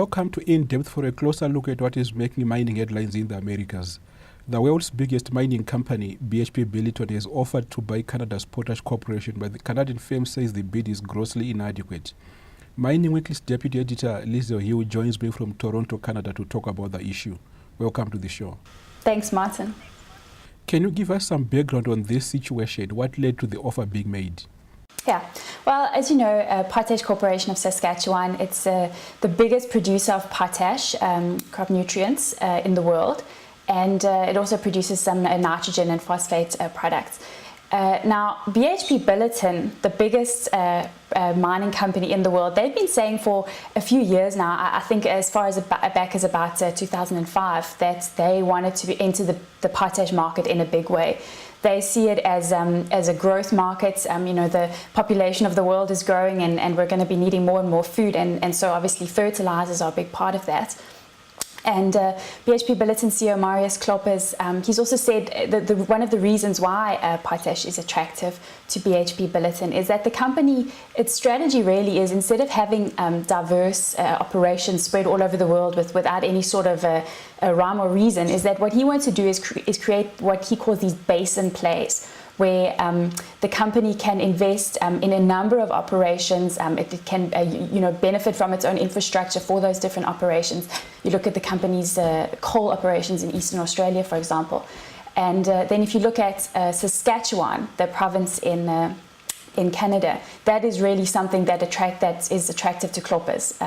Welcome to In Depth for a closer look at what is making mining headlines in the Americas. The world's biggest mining company, BHP Billiton, has offered to buy Canada's Potash Corporation, but the Canadian firm says the bid is grossly inadequate. Mining Weekly's deputy editor, Lisa Hill, joins me from Toronto, Canada, to talk about the issue. Welcome to the show. Thanks, Martin. Can you give us some background on this situation? What led to the offer being made? Yeah, well, as you know, Potash Corporation of Saskatchewan, it's the biggest producer of potash, crop nutrients in the world, and it also produces some nitrogen and phosphate products. Now, BHP Billiton, the biggest mining company in the world, they've been saying for a few years now, I think as far as back as about 2005, that they wanted to enter the potash market in a big way. They see it as a growth market. You know, the population of the world is growing, and we're going to be needing more and more food, and so obviously fertilizers are a big part of that. And BHP Billiton CEO Marius Kloppers, he's also said that one of the reasons why potash is attractive to BHP Billiton is that the company, its strategy really is, instead of having diverse operations spread all over the world without any sort of a rhyme or reason, is that what he wants to do is create what he calls these basin plays, where the company can invest in a number of operations. It can benefit from its own infrastructure for those different operations. You look at the company's coal operations in Eastern Australia, for example. And then if you look at Saskatchewan, the province in Canada, that is really something that is attractive to Kloppers.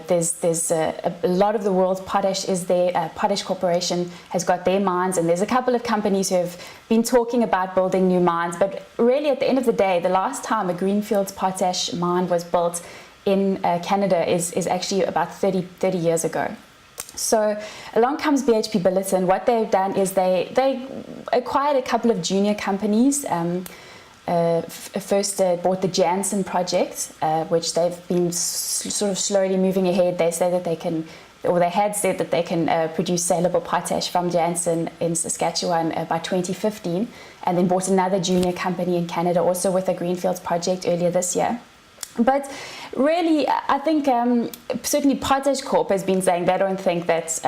There's a lot of the world's potash is there. Potash Corporation has got their mines, and there's a couple of companies who have been talking about building new mines. But really, at the end of the day, the last time a greenfield potash mine was built in Canada is actually about 30 years ago. So along comes BHP Billiton. What they've done is they acquired a couple of junior companies. First bought the Jansen project, which they've been sort of slowly moving ahead. They say that they can, or they had said that they can produce saleable potash from Jansen in Saskatchewan by 2015, and then bought another junior company in Canada also with a greenfields project earlier this year. But really, I think certainly Potash Corp has been saying they don't think that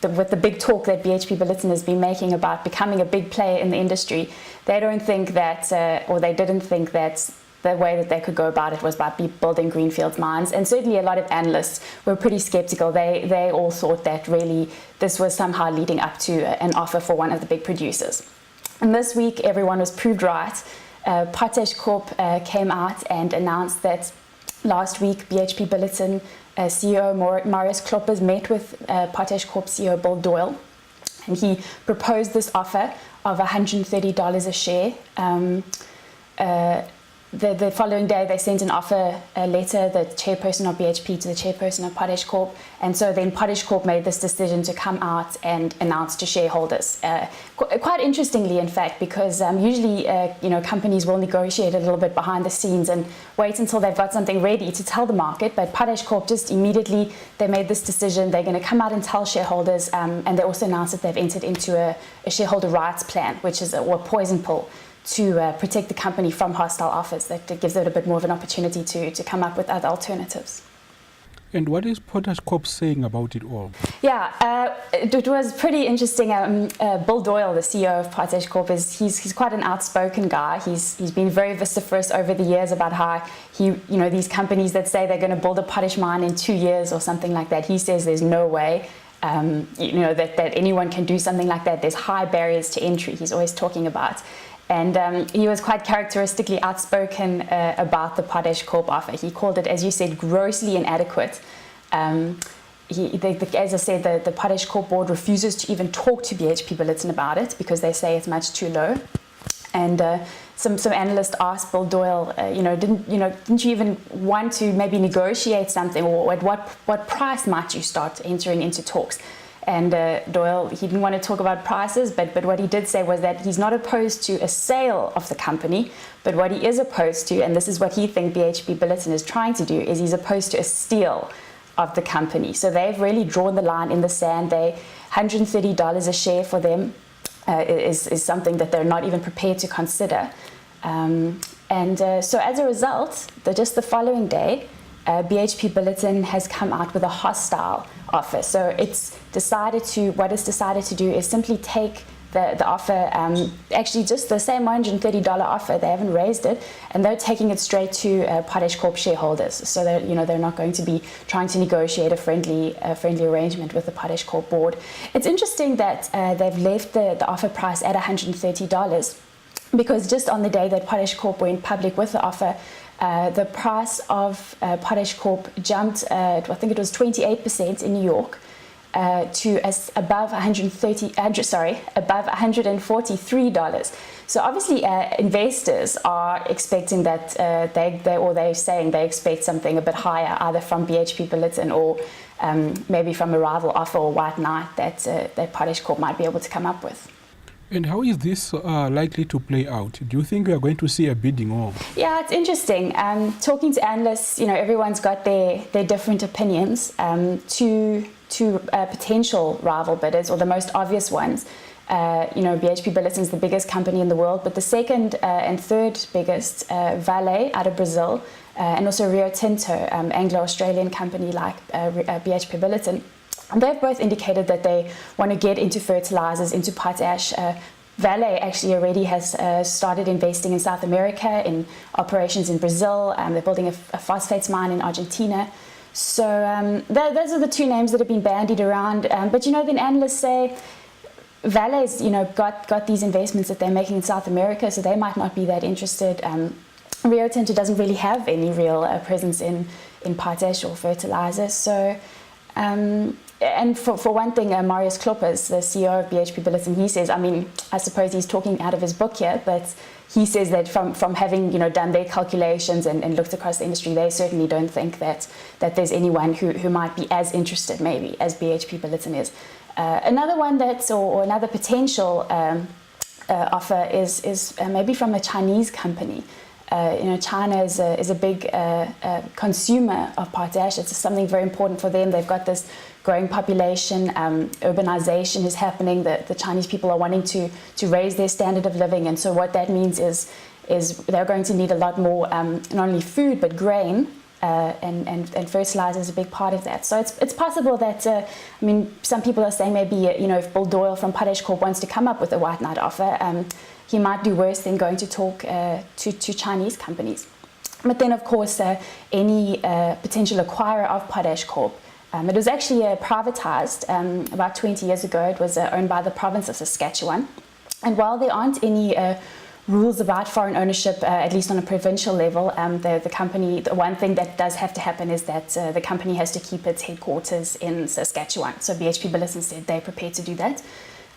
with the big talk that BHP Billiton has been making about becoming a big player in the industry, they don't think that, or they didn't think that the way that they could go about it was by building greenfields mines. And certainly a lot of analysts were pretty skeptical. They all thought that really this was somehow leading up to an offer for one of the big producers. And this week, everyone was proved right. Potash Corp came out and announced that last week BHP Billiton CEO Marius Kloppers met with Potash Corp CEO Bill Doyle, and he proposed this offer of $130 a share. The following day, they sent an offer letter, the chairperson of BHP to the chairperson of Potash Corp, and so then Potash Corp made this decision to come out and announce to shareholders. Quite interestingly, in fact, because usually companies will negotiate a little bit behind the scenes and wait until they've got something ready to tell the market. But Potash Corp just immediately they made this decision. They're going to come out and tell shareholders, and they also announced that they've entered into a shareholder rights plan, which is a poison pill to protect the company from hostile offers. That gives it a bit more of an opportunity to come up with other alternatives. And what is Potash Corp saying about it all? Yeah, it was pretty interesting. Bill Doyle, the CEO of Potash Corp, he's quite an outspoken guy. He's been very vociferous over the years about how these companies that say they're going to build a potash mine in 2 years or something like that. He says there's no way. That anyone can do something like that. There's high barriers to entry. He's always talking about. And he was quite characteristically outspoken about the Potash Corp offer. He called it, as you said, grossly inadequate. As I said, the Potash Corp board refuses to even talk to BHP Billiton about it because they say it's much too low. And some analysts asked Bill Doyle, didn't you even want to maybe negotiate something, or at what price might you start entering into talks? And Doyle, he didn't want to talk about prices, but what he did say was that he's not opposed to a sale of the company, but what he is opposed to, and this is what he thinks BHP Billiton is trying to do, is he's opposed to a steal of the company. So they've really drawn the line in the sand. $130 a share for them is something that they're not even prepared to consider. So as a result, just the following day, BHP Billiton has come out with a hostile offer. So what it's decided to do is simply take the offer, actually just the same $130 offer. They haven't raised it, and they're taking it straight to Potash Corp shareholders. So they're not going to be trying to negotiate a friendly arrangement with the Potash Corp board. It's interesting that they've left the offer price at $130, because just on the day that Potash Corp went public with the offer, the price of Potash Corp jumped, I think it was 28% in New York, to above $143. So obviously, investors are expecting that they're saying they expect something a bit higher, either from BHP Billiton or maybe from a rival offer or whatnot that Potash Corp might be able to come up with. And how is this likely to play out? Do you think we are going to see a bidding war? Yeah, it's interesting. Talking to analysts, everyone's got their different opinions. Two potential rival bidders, or the most obvious ones. BHP Billiton is the biggest company in the world, but the second and third biggest, Vale out of Brazil, and also Rio Tinto, Anglo-Australian company like BHP Billiton. And they've both indicated that they want to get into fertilizers, into potash. Vale actually already has started investing in South America, in operations in Brazil. They're building a phosphates mine in Argentina. So those are the two names that have been bandied around. But then analysts say Vale's got these investments that they're making in South America, so they might not be that interested. Rio Tinto doesn't really have any real presence in potash or fertilizers. So and for one thing, Marius Kloppers, the CEO of BHP Billiton, he says, I suppose he's talking out of his book here, but he says that from having done their calculations and looked across the industry, they certainly don't think that there's anyone who might be as interested maybe as BHP Billiton is. Another one or another potential offer is maybe from a Chinese company. China is a big consumer of potash. It's something very important for them. They've got this growing population. Urbanization is happening. The Chinese people are wanting to raise their standard of living, and so what that means is they're going to need a lot more, not only food but grain. And fertilizer is a big part of that. So it's possible that some people are saying maybe if Bill Doyle from Potash Corp wants to come up with a white knight offer, he might do worse than going to talk to Chinese companies. But then, of course, any potential acquirer of Potash Corp, it was actually privatized about 20 years ago. It was owned by the province of Saskatchewan. And while there aren't any rules about foreign ownership, at least on a provincial level, the company, the one thing that does have to happen is that the company has to keep its headquarters in Saskatchewan. So BHP Billiton said they're prepared to do that.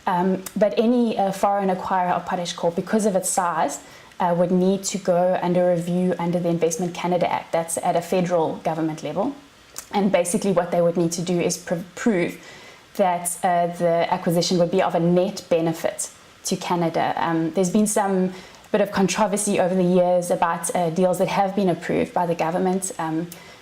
But any foreign acquirer of Potash Corp, because of its size, would need to go under review under the Investment Canada Act. That's at a federal government level. And basically what they would need to do is prove that the acquisition would be of a net benefit to Canada. There's been some bit of controversy over the years about deals that have been approved by the government.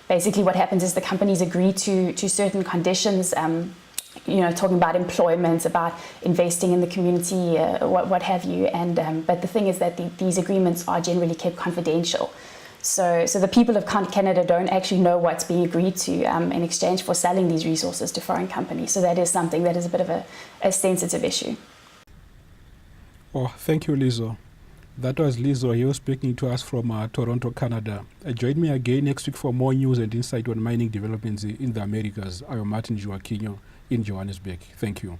Basically what happens is the companies agree to certain conditions, talking about employment, about investing in the community, what have you. And but the thing is that these agreements are generally kept confidential. So the people of Canada don't actually know what's being agreed to in exchange for selling these resources to foreign companies. So that is something that is a bit of a sensitive issue. Oh, thank you, Lizzo. That was Lizzo here speaking to us from Toronto, Canada. Join me again next week for more news and insight on mining developments in the Americas. I am Martin Joaquino in Johannesburg. Thank you.